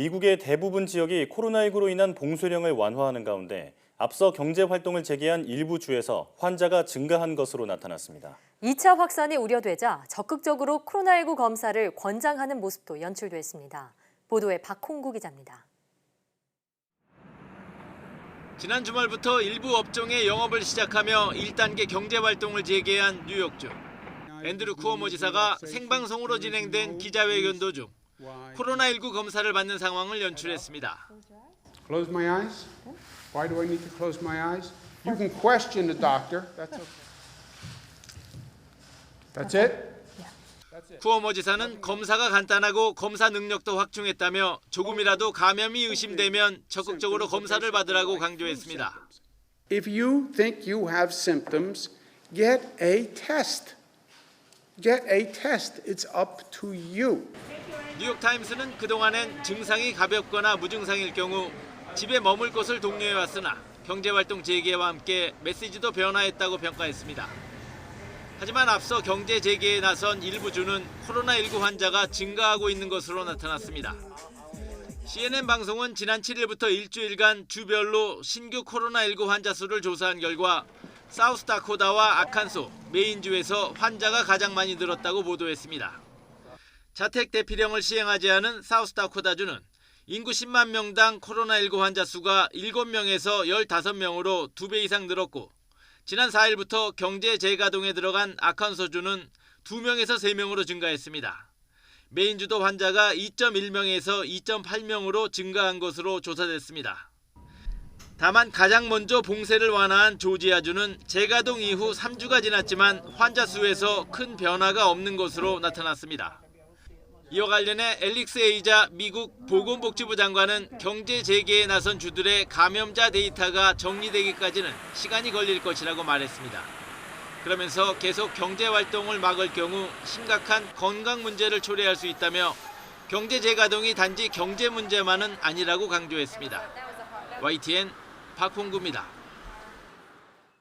미국의 대부분 지역이 코로나19로 인한 봉쇄령을 완화하는 가운데 앞서 경제 활동을 재개한 일부 주에서 환자가 증가한 것으로 나타났습니다. 2차 확산이 우려되자 적극적으로 코로나19 검사를 권장하는 모습도 연출됐습니다. 보도에 박홍구 기자입니다. 지난 주말부터 일부 업종의 영업을 시작하며 1단계 경제 활동을 재개한 뉴욕주. 앤드류 쿠오모 지사가 생방송으로 진행된 기자회견 중 코로나19 검사를 받는 상황을 연출했습니다. Close my eyes? Why do I need to close my eyes? You can question the doctor. That's okay. That's it? 쿠오모 지사는 검사가 간단하고 검사 능력도 확충했다며 조금이라도 감염이 의심되면 적극적으로 검사를 받으라고 강조했습니다. If you think you have symptoms, get a test. Get a test. It's up to you. 뉴욕타임스는 그동안엔 증상이 가볍거나 무증상일 경우 집에 머물 것을 독려해왔으나 경제활동 재개와 함께 메시지도 변화했다고 평가했습니다. 하지만 앞서 경제 재개에 나선 일부 주는 코로나19 환자가 증가하고 있는 것으로 나타났습니다. CNN 방송은 지난 7일부터 일주일간 주별로 신규 코로나19 환자 수를 조사한 결과 사우스다코다와 아칸소, 메인주에서 환자가 가장 많이 늘었다고 보도했습니다. 자택 대피령을 시행하지 않은 사우스다코다주는 인구 10만 명당 코로나19 환자 수가 7명에서 15명으로 2배 이상 늘었고 지난 4일부터 경제 재가동에 들어간 아칸소주는 2명에서 3명으로 증가했습니다. 메인주도 환자가 2.1명에서 2.8명으로 증가한 것으로 조사됐습니다. 다만 가장 먼저 봉쇄를 완화한 조지아주는 재가동 이후 3주가 지났지만 환자 수에서 큰 변화가 없는 것으로 나타났습니다. 이와 관련해 앨릭스 에이자 미국 보건복지부 장관은 경제 재개에 나선 주들의 감염자 데이터가 정리되기까지는 시간이 걸릴 것이라고 말했습니다. 그러면서 계속 경제 활동을 막을 경우 심각한 건강 문제를 초래할 수 있다며 경제 재가동이 단지 경제 문제만은 아니라고 강조했습니다. YTN 박홍구입니다.